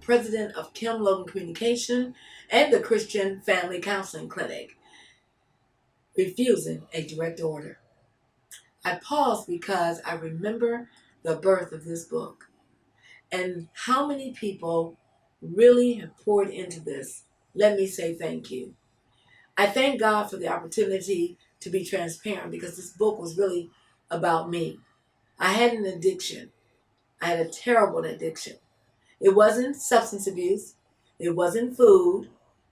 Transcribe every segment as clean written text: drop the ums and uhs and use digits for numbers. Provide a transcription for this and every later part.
president of Kim Logan Communication and the Christian Family Counseling Clinic. Refusing a direct order. I pause because I remember the birth of this book and how many people really have poured into this. Let me say thank you. I thank God for the opportunity to be transparent because this book was really about me. I had an addiction. I had a terrible addiction. It wasn't substance abuse. It wasn't food.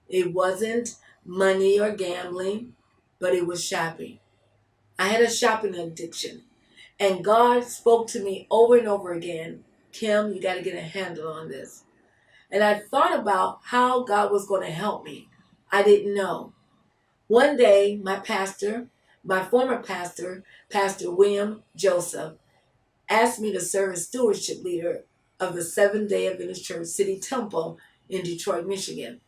It wasn't money or gambling, but it was shopping. I had a shopping addiction. And God spoke to me over and over again, Kim, you got to get a handle on this. And I thought about how God was going to help me. I didn't know. One day, my former pastor, Pastor William Joseph, asked me to serve as stewardship leader of the Seventh-day Adventist Church City Temple in Detroit, Michigan.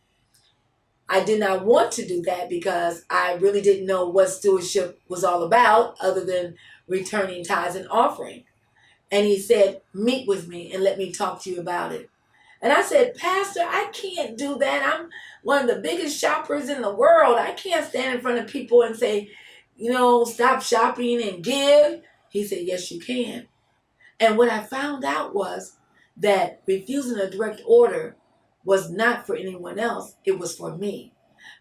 I did not want to do that because I really didn't know what stewardship was all about other than returning tithes and offering. And he said, meet with me and let me talk to you about it. And I said, Pastor, I can't do that. I'm one of the biggest shoppers in the world. I can't stand in front of people and say, stop shopping and give. He said, yes, you can. And what I found out was that refusing a direct order was not for anyone else. It was for me.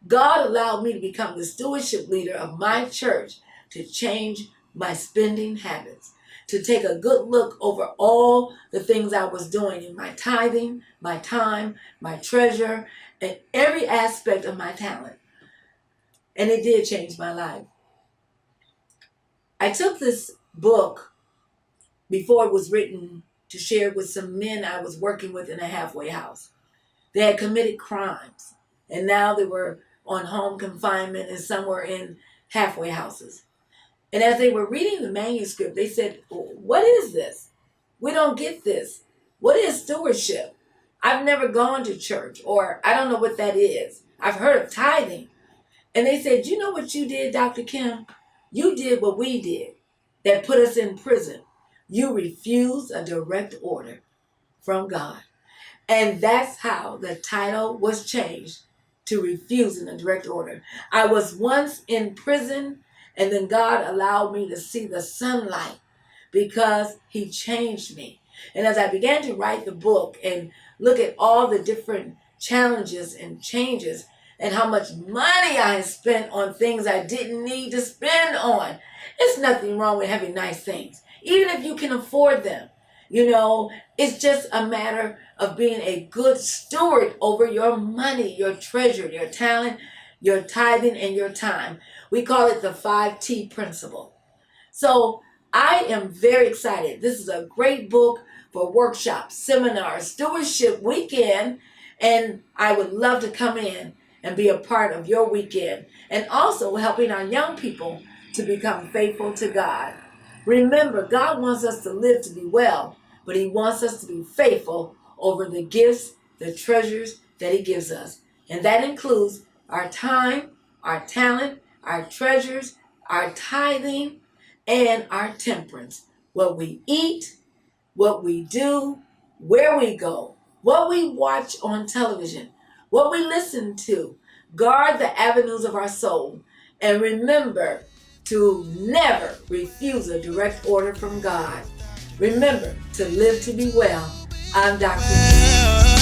God allowed me to become the stewardship leader of my church to change my spending habits, to take a good look over all the things I was doing in my tithing, my time, my treasure, and every aspect of my talent. And it did change my life. I took this book before it was written to share it with some men I was working with in a halfway house. They had committed crimes, and now they were on home confinement and some were in halfway houses. And as they were reading the manuscript, they said, what is this? We don't get this. What is stewardship? I've never gone to church, or I don't know what that is. I've heard of tithing. And they said, you know what you did, Dr. Kim? You did what we did that put us in prison. You refused a direct order from God. And that's how the title was changed to Refusing a Direct Order. I was once in prison, and then God allowed me to see the sunlight because he changed me. And as I began to write the book and look at all the different challenges and changes and how much money I had spent on things I didn't need to spend on, it's nothing wrong with having nice things, even if you can afford them. It's just a matter of being a good steward over your money, your treasure, your talent, your tithing, and your time. We call it the 5T principle. So I am very excited. This is a great book for workshops, seminars, stewardship weekend, and I would love to come in and be a part of your weekend, and also helping our young people to become faithful to God. Remember, God wants us to live to be well, but he wants us to be faithful over the gifts, the treasures that he gives us. And that includes our time, our talent, our treasures, our tithing, and our temperance. What we eat, what we do, where we go, what we watch on television, what we listen to. Guard the avenues of our soul. And remember to never refuse a direct order from God. Remember to live to be well. I'm Dr.